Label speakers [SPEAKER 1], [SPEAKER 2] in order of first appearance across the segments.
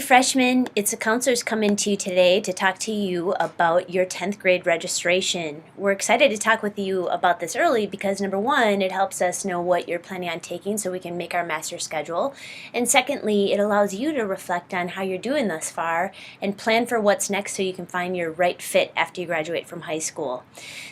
[SPEAKER 1] freshmen, it's a counselor's coming to you today to talk to you about your 10th grade registration. We're excited to talk with you about this early because number one, it helps us know what you're planning on taking so we can make our master schedule. And secondly, it allows you to reflect on how you're doing thus far and plan for what's next so you can find your right fit after you graduate from high school.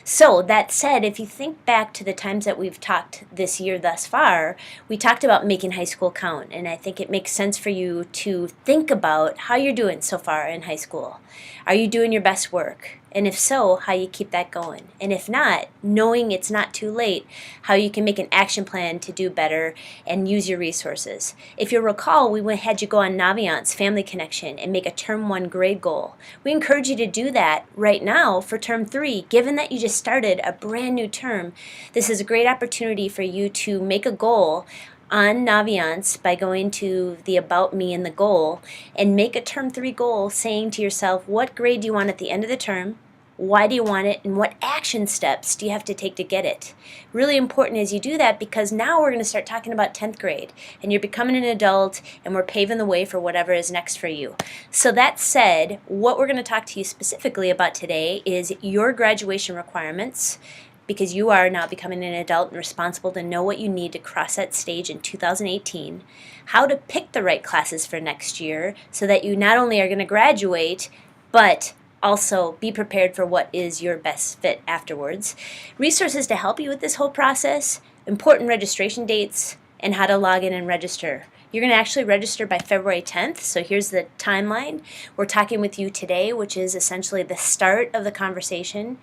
[SPEAKER 1] So that said, if you think back to the times that we've talked this year thus far, we talked about making high school count, and I think it makes sense for you to think about how you're doing so far in high school. Are you doing your best work? And if so, how you keep that going. And if not, knowing it's not too late, how you can make an action plan to do better and use your resources. If you'll recall, we had you go on Naviant's Family Connection and make a Term 1 grade goal. We encourage you to do that right now for Term 3. Given that you just started a brand new term, this is a great opportunity for you to make a goal on Naviance by going to the About Me and the goal and make a Term 3 goal saying to yourself, what grade do you want at the end of the term? Why do you want it? And what action steps do you have to take to get it? Really important as you do that because now we're going to start talking about 10th grade and you're becoming an adult and we're paving the way for whatever is next for you. So that said, what we're going to talk to you specifically about today is your graduation requirements, because you are now becoming an adult and responsible to know what you need to cross that stage in 2018, how to pick the right classes for next year so that you not only are going to graduate, but also be prepared for what is your best fit afterwards, resources to help you with this whole process, important registration dates, and how to log in and register. You're going to actually register by February 10th, so here's the timeline. We're talking with you today, which is essentially the start of the conversation.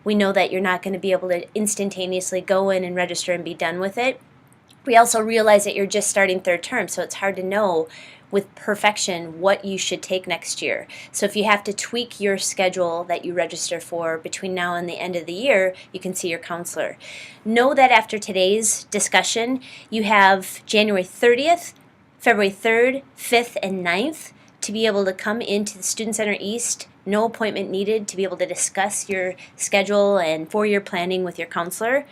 [SPEAKER 1] We know that you're not going to be able to instantaneously go in and register and be done with it. We also realize that you're just starting third term, so it's hard to know with perfection what you should take next year. So if you have to tweak your schedule that you register for between now and the end of the year, you can see your counselor. Know that after today's discussion, you have January 30th, February 3rd, 5th, and 9th to be able to come into the Student Center East. No appointment needed to be able to discuss your schedule and four-year planning with your counselor.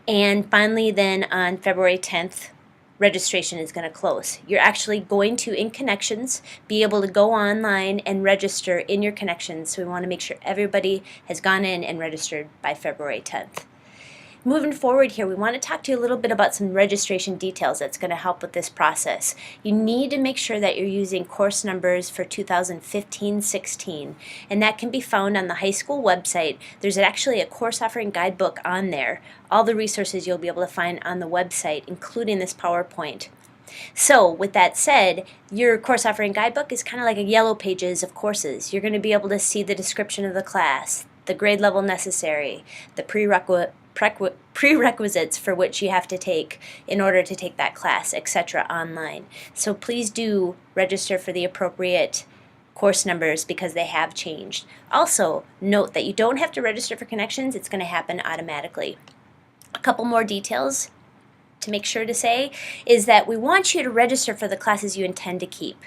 [SPEAKER 1] And finally, then on February 10th, registration is going to close. You're actually going to, in Connections, be able to go online and register in your Connections. So we want to make sure everybody has gone in and registered by February 10th. Moving forward here, we want to talk to you a little bit about some registration details that's going to help with this process. You need to make sure that you're using course numbers for 2015-16, and that can be found on the high school website. There's actually a course offering guidebook on there. All the resources you'll be able to find on the website, including this PowerPoint. So with that said, your course offering guidebook is kind of like a yellow pages of courses. You're going to be able to see the description of the class, the grade level necessary, the prerequisites for which you have to take in order to take that class, etc. online. So please do register for the appropriate course numbers because they have changed. Also, note that you don't have to register for Connections. It's going to happen automatically. A couple more details to make sure to say is that we want you to register for the classes you intend to keep.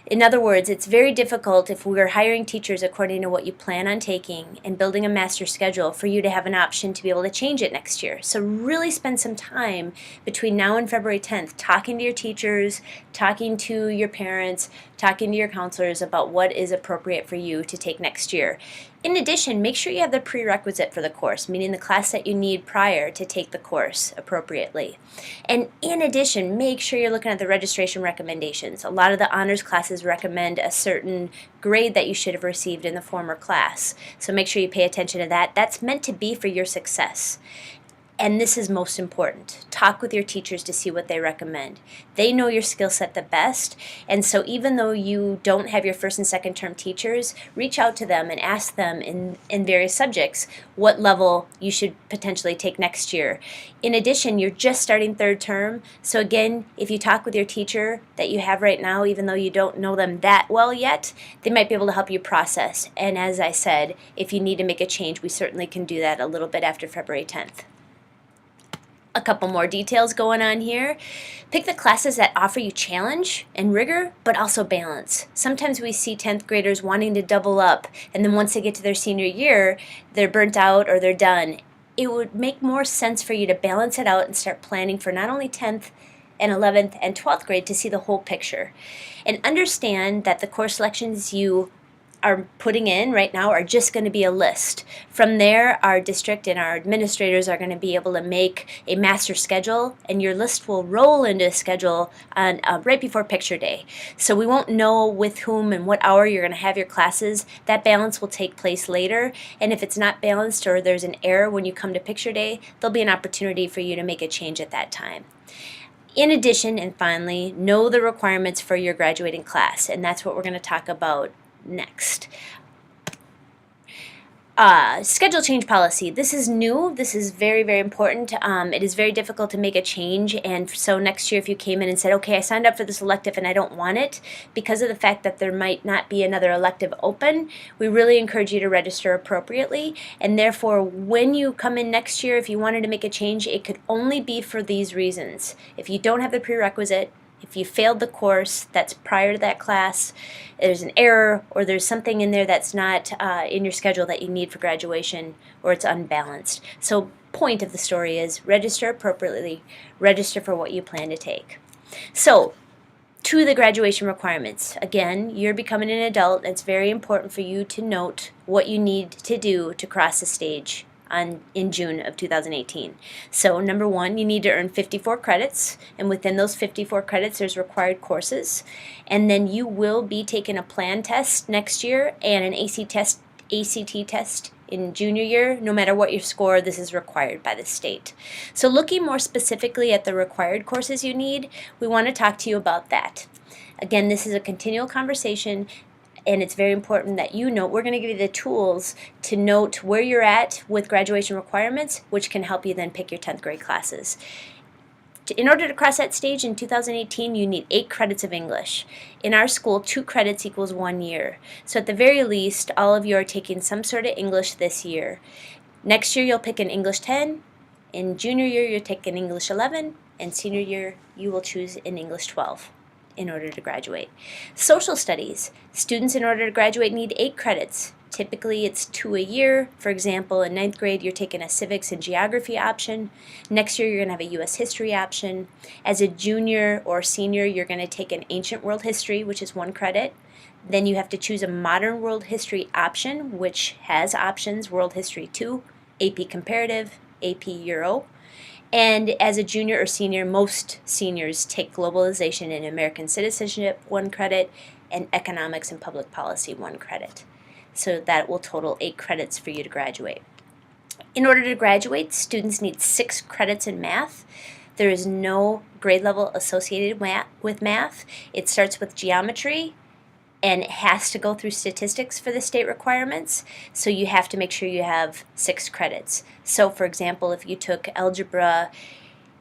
[SPEAKER 1] In other words, it's very difficult if we're hiring teachers according to what you plan on taking and building a master schedule for you to have an option to be able to change it next year. So really spend some time between now and February 10th talking to your teachers, talking to your parents, talking to your counselors about what is appropriate for you to take next year. In addition, make sure you have the prerequisite for the course, meaning the class that you need prior to take the course appropriately. And in addition, make sure you're looking at the registration recommendations. A lot of the honors classes recommend a certain grade that you should have received in the former class. So make sure you pay attention to that. That's meant to be for your success. And this is most important. Talk with your teachers to see what they recommend. They know your skill set the best, and so even though you don't have your first and second term teachers, reach out to them and ask them in various subjects what level you should potentially take next year. In addition, you're just starting third term, so again, if you talk with your teacher that you have right now, even though you don't know them that well yet, they might be able to help you process. And as I said, if you need to make a change, we certainly can do that a little bit after February 10th. A couple more details going on here. Pick the classes that offer you challenge and rigor, but also balance. Sometimes we see 10th graders wanting to double up, and then once they get to their senior year, they're burnt out or they're done. It would make more sense for you to balance it out and start planning for not only 10th and 11th and 12th grade to see the whole picture. And understand that the course selections you are putting in right now are just going to be a list. From there, our district and our administrators are going to be able to make a master schedule, and your list will roll into a schedule on right before picture day. So we won't know with whom and what hour you're going to have your classes. That balance will take place later, and if it's not balanced or there's an error when you come to picture day, there'll be an opportunity for you to make a change at that time. In addition, and finally, know the requirements for your graduating class, and that's what we're going to talk about next. Schedule change policy. This is new. This is very, very important. It is very difficult to make a change, and so next year if you came in and said, okay, I signed up for this elective and I don't want it, because of the fact that there might not be another elective open, we really encourage you to register appropriately, and therefore when you come in next year, if you wanted to make a change, it could only be for these reasons. If you don't have the prerequisite, if you failed the course that's prior to that class, there's an error, or there's something in there that's not in your schedule that you need for graduation, or it's unbalanced. So point of the story is register appropriately, register for what you plan to take. So to the graduation requirements. Again, you're becoming an adult. It's very important for you to note what you need to do to cross the stage in June of 2018. So number one, you need to earn 54 credits, and within those 54 credits there's required courses, and then you will be taking a plan test next year and an ACT test in junior year. No matter what your score, this is required by the state. So looking more specifically at the required courses you need, we want to talk to you about that. Again, this is a continual conversation, and it's very important that you know we're going to give you the tools to note where you're at with graduation requirements, which can help you then pick your 10th grade classes. In order to cross that stage in 2018, you need 8 credits of English. In our school, 2 credits equals 1 year. So at the very least, all of you are taking some sort of English this year. Next year, you'll pick an English 10. In junior year, you'll take an English 11. And senior year, you will choose an English 12. In order to graduate. Social studies. Students in order to graduate need 8 credits. Typically it's 2 a year. For example, in 9th grade you're taking a civics and geography option. Next year you're going to have a U.S. history option. As a junior or senior you're going to take an ancient world history, which is 1 credit. Then you have to choose a modern world history option, which has options World History 2, AP Comparative, AP Euro. And as a junior or senior, most seniors take globalization and American citizenship 1 credit, and economics and public policy 1 credit. So that will total 8 credits for you to graduate. In order to graduate, students need 6 credits in math. There is no grade level associated with math. It starts with geometry, and it has to go through statistics for the state requirements, so you have to make sure you have 6 credits. So for example, if you took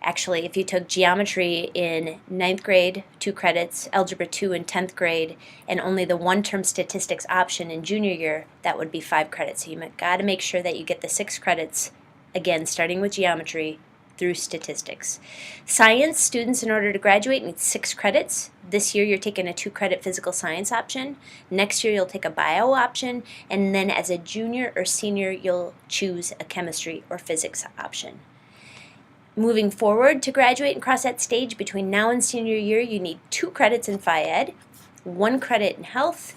[SPEAKER 1] if you took geometry in 9th grade, 2 credits, algebra 2 in 10th grade, and only the 1-term statistics option in junior year, that would be 5 credits. So you got to make sure that you get the 6 credits, again, starting with geometry, through statistics. Science students, in order to graduate, need 6 credits. This year you're taking a 2-credit physical science option. Next year you'll take a bio option, and then as a junior or senior you'll choose a chemistry or physics option. Moving forward to graduate and cross that stage, between now and senior year you need 2 credits in Phy Ed, 1 credit in health,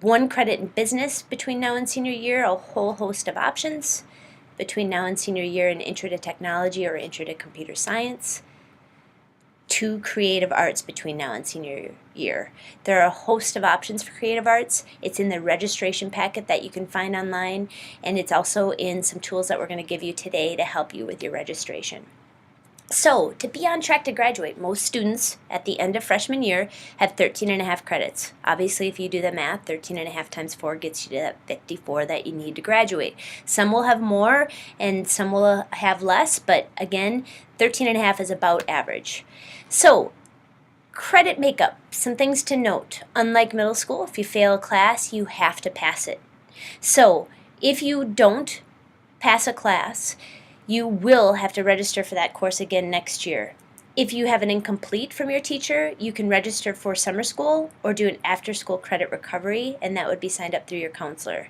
[SPEAKER 1] 1 credit in business between now and senior year, a whole host of options between now and senior year in Intro to Technology or Intro to Computer Science, 2 creative arts between now and senior year. There are a host of options for creative arts. It's in the registration packet that you can find online, and it's also in some tools that we're going to give you today to help you with your registration. So, to be on track to graduate, most students at the end of freshman year have 13.5 credits. Obviously, if you do the math, 13.5 times 4 gets you to that 54 that you need to graduate. Some will have more and some will have less, but again, 13.5 is about average. So, credit makeup, some things to note. Unlike middle school, if you fail a class, you have to pass it. So, if you don't pass a class, you will have to register for that course again next year. If you have an incomplete from your teacher, you can register for summer school or do an after-school credit recovery, and that would be signed up through your counselor.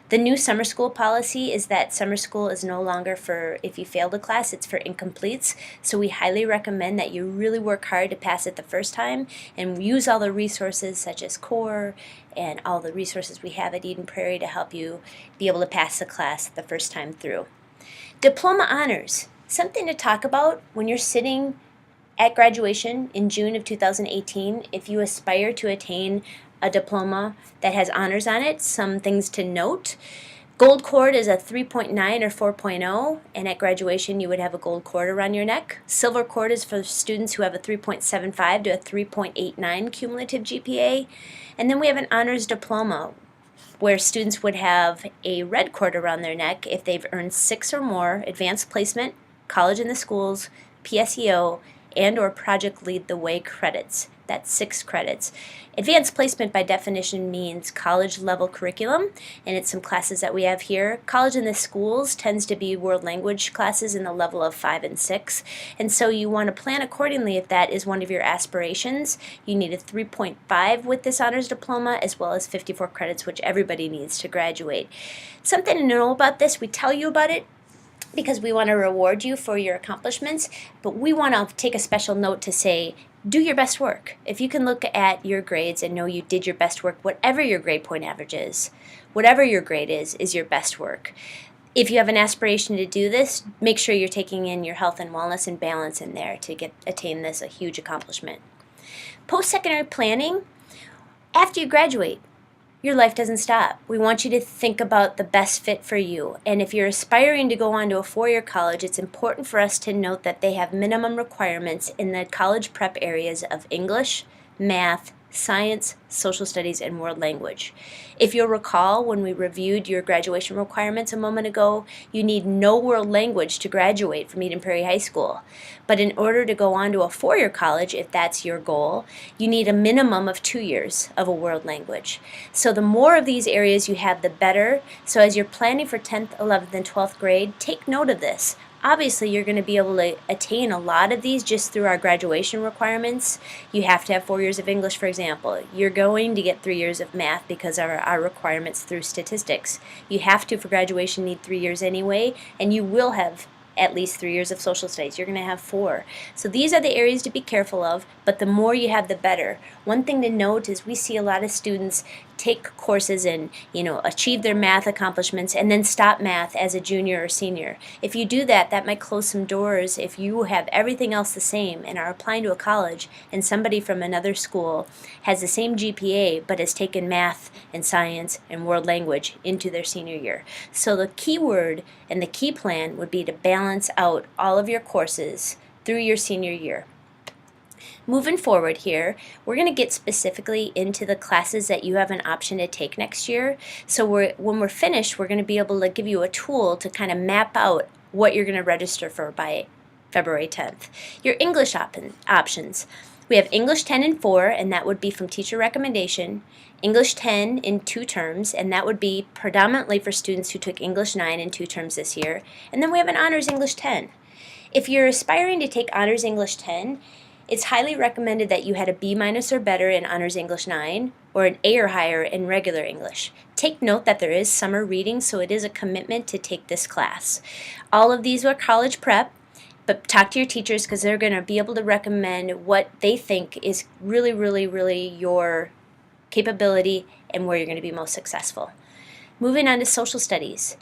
[SPEAKER 1] The new summer school policy is that summer school is no longer for if you failed a class, it's for incompletes. So we highly recommend that you really work hard to pass it the first time and use all the resources such as CORE and all the resources we have at Eden Prairie to help you be able to pass the class the first time through. Diploma honors, something to talk about when you're sitting at graduation in June of 2018. If you aspire to attain a diploma that has honors on it, some things to note. Gold cord is a 3.9 or 4.0, and at graduation you would have a gold cord around your neck. Silver cord is for students who have a 3.75 to a 3.89 cumulative GPA. And then we have an honors diploma, where students would have a red cord around their neck if they've earned 6 or more advanced placement, college in the schools, PSEO, and or Project Lead the Way credits. That's 6 credits. Advanced placement by definition means college level curriculum, and it's some classes that we have here. College in the schools tends to be world language classes in the level of 5 and 6, and so you want to plan accordingly if that is one of your aspirations. You need a 3.5 with this honors diploma, as well as 54 credits, which everybody needs to graduate. Something to know about this, we tell you about it because we want to reward you for your accomplishments, but we want to take a special note to say, do your best work. If you can look at your grades and know you did your best work, whatever your grade point average is, whatever your grade is your best work. If you have an aspiration to do this, make sure you're taking in your health and wellness and balance in there to attain this, a huge accomplishment. Post-secondary planning, after you graduate, your life doesn't stop. We want you to think about the best fit for you. And if you're aspiring to go on to a 4-year college, it's important for us to note that they have minimum requirements in the college prep areas of English, math, science, social studies, and world language. If you'll recall, when we reviewed your graduation requirements a moment ago, you need no world language to graduate from Eden Prairie High School. But in order to go on to a 4-year college, if that's your goal, you need a minimum of 2 years of a world language. So the more of these areas you have, the better. So as you're planning for 10th, 11th, and 12th grade, take note of this. Obviously, you're going to be able to attain a lot of these just through our graduation requirements. You have to have 4 years of English, for example. You're going to get 3 years of math because of our requirements through statistics. You have to, for graduation, need 3 years anyway, and you will have at least 3 years of social studies. You're going to have 4. So these are the areas to be careful of, but the more you have, the better. One thing to note is we see a lot of students take courses and, achieve their math accomplishments and then stop math as a junior or senior. If you do that, that might close some doors. If you have everything else the same and are applying to a college and somebody from another school has the same GPA but has taken math and science and world language into their senior year. So the key word and the key plan would be to balance out all of your courses through your senior year. Moving forward here, we're going to get specifically into the classes that you have an option to take next year. So when we're finished, we're going to be able to give you a tool to kind of map out what you're going to register for by February 10th. Your English options. We have English 10 and 4, and that would be from teacher recommendation. English 10 in 2 terms, and that would be predominantly for students who took English 9 in 2 terms this year. And then we have an Honors English 10. If you're aspiring to take Honors English 10, it's highly recommended that you had a B- or better in Honors English 9 or an A or higher in regular English. Take note that there is summer reading, so it is a commitment to take this class. All of these are college prep, but talk to your teachers because they're going to be able to recommend what they think is really, really, really your capability and where you're going to be most successful. Moving on to social studies.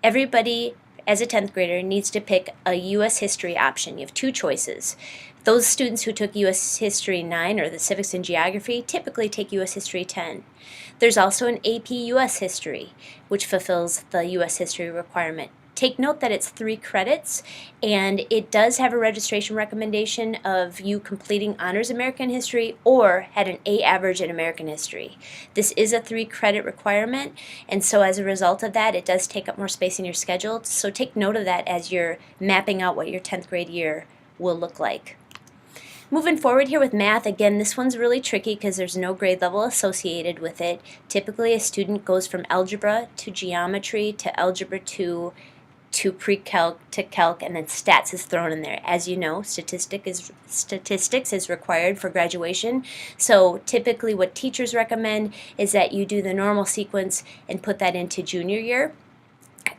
[SPEAKER 1] Everybody as a 10th grader needs to pick a U.S. history option. You have 2 choices. Those students who took U.S. History 9 or the Civics and Geography typically take U.S. History 10. There's also an AP U.S. History, which fulfills the U.S. History requirement. Take note that it's 3 credits, and it does have a registration recommendation of you completing Honors American History or had an A average in American History. This is a 3 credit requirement, and so as a result of that, it does take up more space in your schedule. So take note of that as you're mapping out what your 10th grade year will look like. Moving forward here with math, again, this one's really tricky because there's no grade level associated with it. Typically, a student goes from algebra to geometry to algebra 2 to pre-calc to calc, and then stats is thrown in there. As you know, statistics is required for graduation. So typically what teachers recommend is that you do the normal sequence and put that into junior year.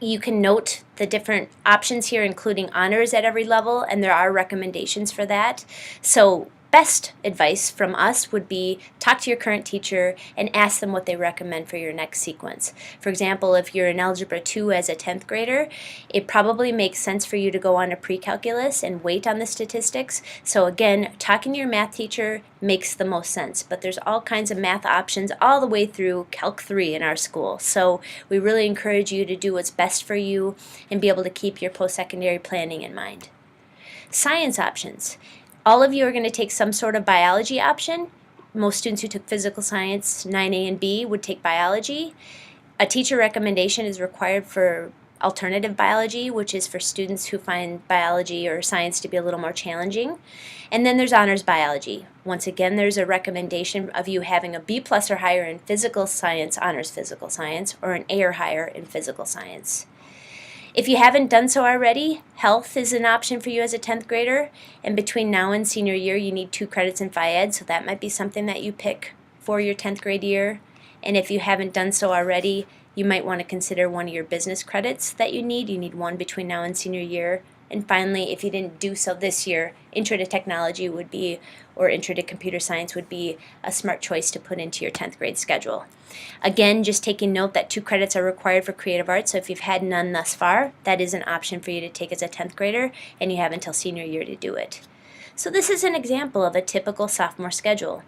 [SPEAKER 1] You can note the different options here, including honors at every level, and there are recommendations for that. So best advice from us would be talk to your current teacher and ask them what they recommend for your next sequence. For example, if you're in Algebra 2 as a 10th grader, it probably makes sense for you to go on to pre-calculus and wait on the statistics. So again, talking to your math teacher makes the most sense, but there's all kinds of math options all the way through Calc 3 in our school. So we really encourage you to do what's best for you and be able to keep your post-secondary planning in mind. Science options. All of you are going to take some sort of biology option. Most students who took physical science 9A and B would take biology. A teacher recommendation is required for alternative biology, which is for students who find biology or science to be a little more challenging. And then there's honors biology. Once again, there's a recommendation of you having a B+ or higher in physical science, honors physical science, or an A or higher in physical science. If you haven't done so already, health is an option for you as a 10th grader, and between now and senior year you need 2 credits in Phy Ed, so that might be something that you pick for your 10th grade year. And if you haven't done so already, you might want to consider one of your business credits that you need. You need 1 between now and senior year. And finally, if you didn't do so this year, Intro to Technology would be, or Intro to Computer Science would be a smart choice to put into your 10th grade schedule. Again, just taking note that 2 credits are required for creative arts, so if you've had none thus far, that is an option for you to take as a 10th grader, and you have until senior year to do it. So this is an example of a typical sophomore schedule.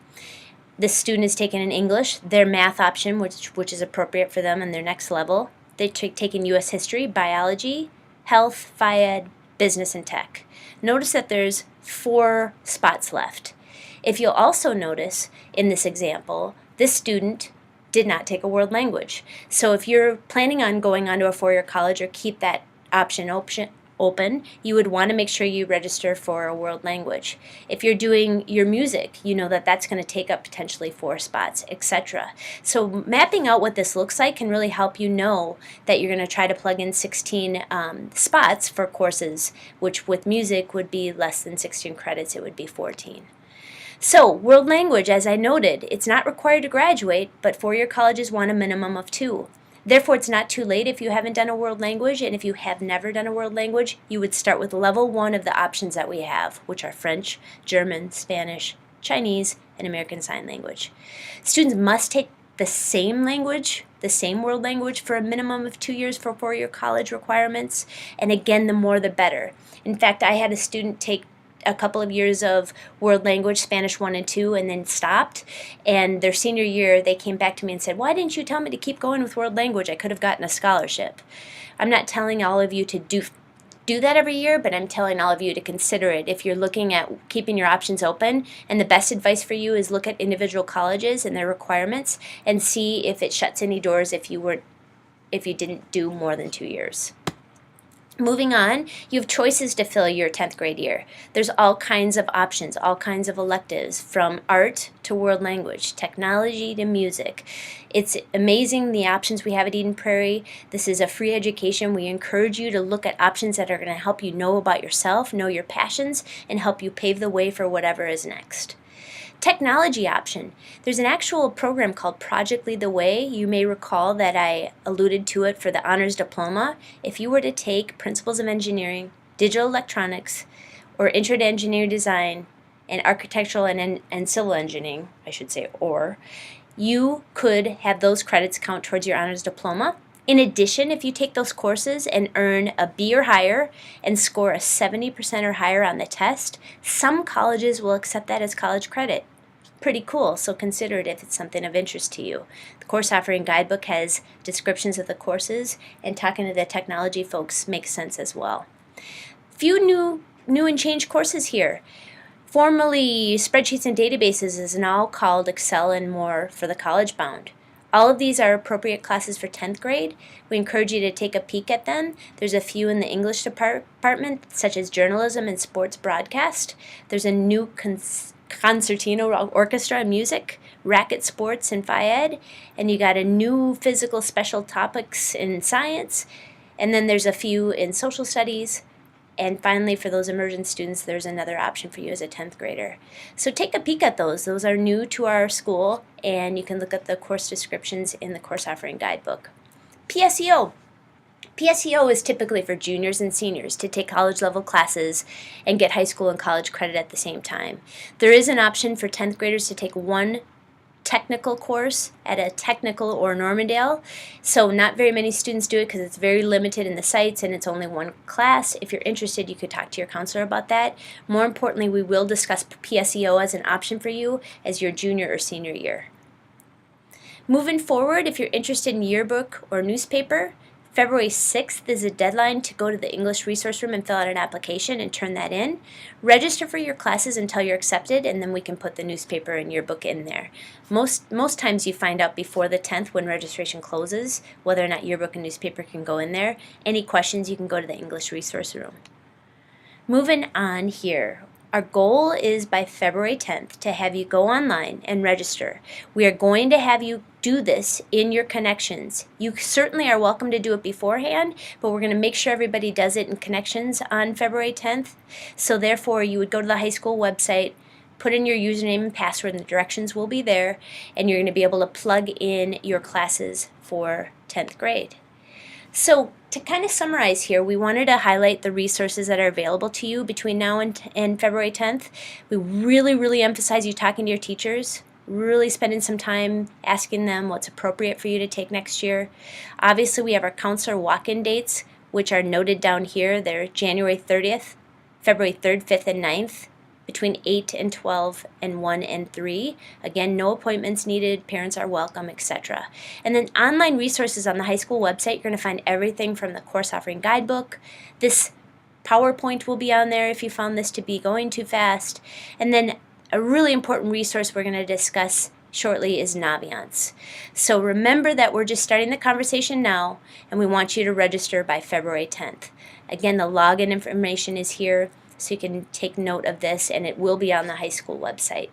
[SPEAKER 1] This student is taking an English, their math option, which is appropriate for them in their next level. They're taking U.S. history, biology, health, Phy Ed, business, and tech. Notice that there's 4 spots left. If you'll also notice in this example, this student did not take a world language. So if you're planning on going on to a 4-year college or keep that option open, you would want to make sure you register for a world language. If you're doing your music, you know that that's going to take up potentially 4 spots, etc. So mapping out what this looks like can really help you know that you're going to try to plug in 16 spots for courses, which with music would be less than 16 credits, it would be 14. So, world language, as I noted, it's not required to graduate, but 4-year colleges want a minimum of 2. Therefore, it's not too late if you haven't done a world language, and if you have never done a world language, you would start with level 1 of the options that we have, which are French, German, Spanish, Chinese, and American Sign Language. Students must take the same language, the same world language, for a minimum of 2 years for 4-year college requirements, and again, the more the better. In fact, I had a student take a couple of years of world language, Spanish 1 and 2, and then stopped. And their senior year, they came back to me and said, "Why didn't you tell me to keep going with world language? I could have gotten a scholarship." I'm not telling all of you to do that every year, but I'm telling all of you to consider it if you're looking at keeping your options open. And the best advice for you is look at individual colleges and their requirements and see if it shuts any doors if you didn't do more than 2 years. Moving on, you have choices to fill your 10th grade year. There's all kinds of options, all kinds of electives, from art to world language, technology to music. It's amazing the options we have at Eden Prairie. This is a free education. We encourage you to look at options that are going to help you know about yourself, know your passions, and help you pave the way for whatever is next. Technology option. There's an actual program called Project Lead the Way. You may recall that I alluded to it for the honors diploma. If you were to take Principles of Engineering, Digital Electronics, or Intro to Engineering Design, and Architectural and Civil Engineering, I should say, you could have those credits count towards your honors diploma. In addition, if you take those courses and earn a B or higher and score a 70% or higher on the test, some colleges will accept that as college credit. Pretty cool, so consider it if it's something of interest to you. The course offering guidebook has descriptions of the courses, and talking to the technology folks makes sense as well. Few new and changed courses here. Formerly, spreadsheets and databases is now called Excel and more for the college bound. All of these are appropriate classes for 10th grade. We encourage you to take a peek at them. There's a few in the English department, such as journalism and sports broadcast. There's a new concertino orchestra and music, racket sports and Phy Ed, and you got a new physical special topics in science, And then there's a few in social studies. And finally, for those immersion students, there's another option for you as a 10th grader. So take a peek at those. Those are new to our school, and you can look at the course descriptions in the course offering guidebook. PSEO. PSEO is typically for juniors and seniors to take college level classes and get high school and college credit at the same time. There is an option for 10th graders to take one technical course at a technical or Normandale. So not very many students do it because it's very limited in the sites and it's only one class. If you're interested, you could talk to your counselor about that. More importantly, we will discuss PSEO as an option for you as your junior or senior year. Moving forward, if you're interested in yearbook or newspaper, February 6th is a deadline to go to the English Resource Room and fill out an application and turn that in. Register for your classes until you're accepted, and then we can put the newspaper and yearbook in there. Most times you find out before the 10th when registration closes whether or not yearbook and newspaper can go in there. Any questions, you can go to the English Resource Room. Moving on here. Our goal is by February 10th to have you go online and register. We are going to have you do this in your connections. You certainly are welcome to do it beforehand, but we're going to make sure everybody does it in connections on February 10th. So therefore, you would go to the high school website, put in your username and password, and the directions will be there, and you're going to be able to plug in your classes for 10th grade. So to kind of summarize here, we wanted to highlight the resources that are available to you between now and February 10th. We really emphasize you talking to your teachers, really spending some time asking them what's appropriate for you to take next year. Obviously, we have our counselor walk-in dates, which are noted down here. They're January 30th, February 3rd, 5th, and 9th, between 8 and 12 and 1 and 3. Again, no appointments needed, parents are welcome, etc. And then online resources on the high school website, you're going to find everything from the course offering guidebook. This PowerPoint will be on there if you found this to be going too fast. And then a really important resource we're going to discuss shortly is Naviance. So remember that we're just starting the conversation now, and we want you to register by February 10th. Again, the login information is here, so you can take note of this, and it will be on the high school website.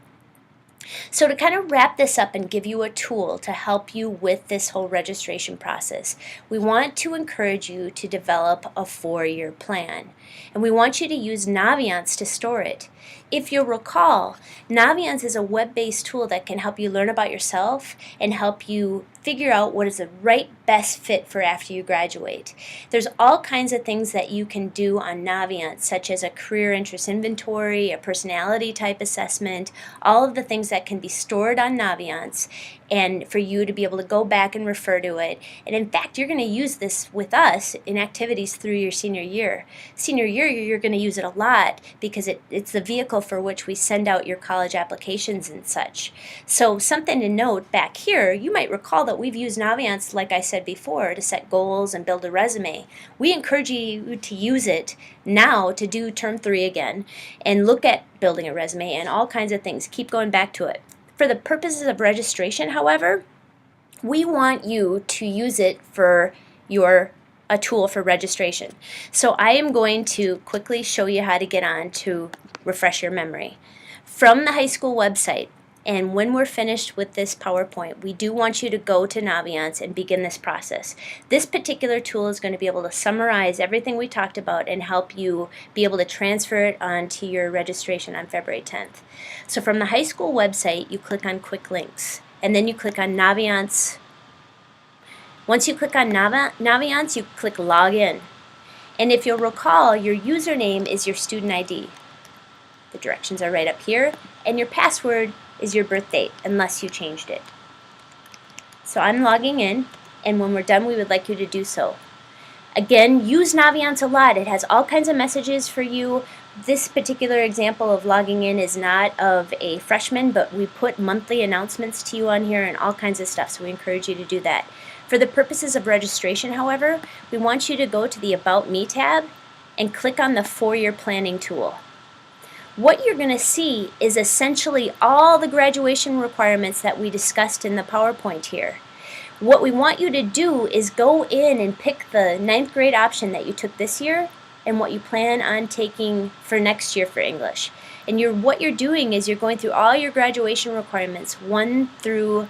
[SPEAKER 1] So to kind of wrap this up and give you a tool to help you with this whole registration process, we want to encourage you to develop a 4-year plan. And we want you to use Naviance to store it. If you'll recall, Naviance is a web-based tool that can help you learn about yourself and help you figure out what is the right best fit for after you graduate. There's all kinds of things that you can do on Naviance, such as a career interest inventory, a personality type assessment, all of the things that can be stored on Naviance, and for you to be able to go back and refer to it. And in fact, you're going to use this with us in activities through your senior year. Senior year, you're going to use it a lot because it's the vehicle for which we send out your college applications and such. So something to note back here, you might recall that we've used Naviance, like I said before, to set goals and build a resume. We encourage you to use it now to do term 3 again and look at building a resume and all kinds of things. Keep going back to it. For the purposes of registration, however, we want you to use it for a tool for registration. So I am going to quickly show you how to get on to refresh your memory. From the high school website, and when we're finished with this PowerPoint, we do want you to go to Naviance and begin this process. This particular tool is going to be able to summarize everything we talked about and help you be able to transfer it onto your registration on February 10th. So from the high school website, you click on Quick Links, and then you click on Naviance. Once you click on Naviance, you click Login. And if you'll recall, your username is your student ID. The directions are right up here, and your password is your birth date, unless you changed it. So I'm logging in, and when we're done, we would like you to do so. Again, use Naviance a lot. It has all kinds of messages for you. This particular example of logging in is not of a freshman, but we put monthly announcements to you on here and all kinds of stuff, so we encourage you to do that. For the purposes of registration, however, we want you to go to the About Me tab and click on the 4-year planning tool. What you're going to see is essentially all the graduation requirements that we discussed in the PowerPoint here. What we want you to do is go in and pick the 9th grade option that you took this year and what you plan on taking for next year for English. And what you're doing is you're going through all your graduation requirements 1 through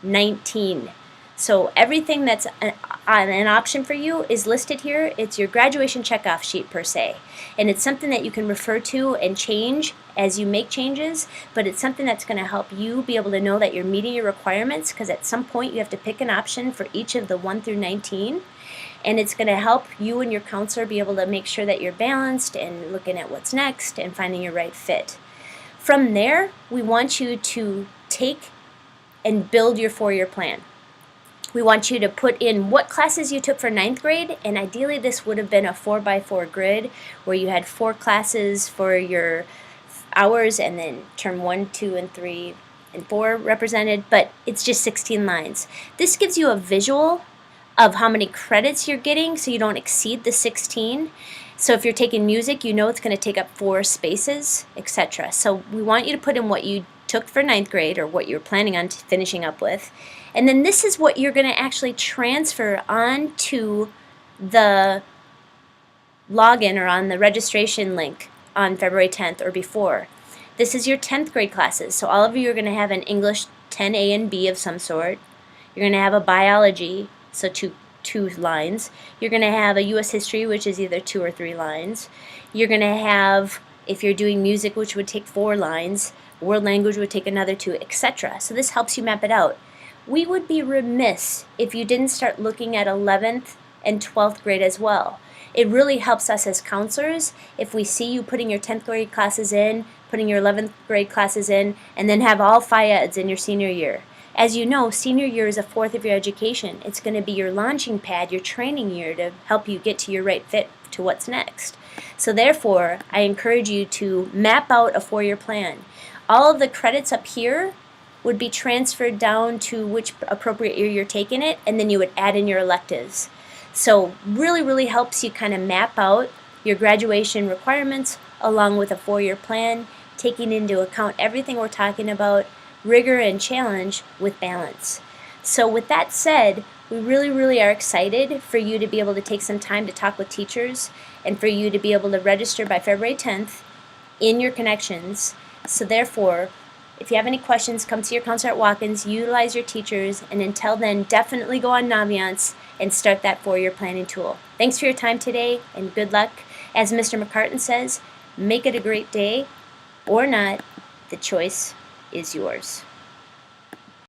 [SPEAKER 1] 19. So everything that's an option for you is listed here. It's your graduation checkoff sheet per se. And it's something that you can refer to and change as you make changes, but it's something that's going to help you be able to know that you're meeting your requirements, because at some point you have to pick an option for each of the 1 through 19. And it's going to help you and your counselor be able to make sure that you're balanced and looking at what's next and finding your right fit. From there, we want you to take and build your 4-year plan. We want you to put in what classes you took for 9th grade, and ideally this would have been a 4x4 grid where you had 4 classes for your hours and then term 1, 2, and 3 and 4 represented, but it's just 16 lines. This gives you a visual of how many credits you're getting so you don't exceed the 16. So if you're taking music, you know it's going to take up 4 spaces, etc. So we want you to put in what you took for 9th grade or what you're planning on finishing up with. And then this is what you're going to actually transfer onto the login or on the registration link on February 10th or before. This is your 10th grade classes. So all of you are going to have an English 10A and B of some sort. You're going to have a biology, so two lines. You're going to have a U.S. history, which is either 2 or 3 lines. You're going to have, if you're doing music, which would take 4 lines, world language would take another 2, etc. So this helps you map it out. We would be remiss if you didn't start looking at 11th and 12th grade as well. It really helps us as counselors if we see you putting your 10th grade classes in, putting your 11th grade classes in, and then have all FIADs in your senior year. As you know, senior year is a 4th of your education. It's going to be your launching pad, your training year to help you get to your right fit to what's next. So therefore, I encourage you to map out a 4-year plan. All of the credits up here would be transferred down to which appropriate year you're taking it, and then you would add in your electives. So really helps you kind of map out your graduation requirements along with a 4-year plan, taking into account everything we're talking about, rigor and challenge with balance. So with that said, we really are excited for you to be able to take some time to talk with teachers and for you to be able to register by February 10th in your connections. So therefore, if you have any questions, come see your counselor at Watkins, utilize your teachers, and until then, definitely go on Naviance and start that 4-year planning tool. Thanks for your time today, and good luck. As Mr. McCartan says, make it a great day, or not, the choice is yours.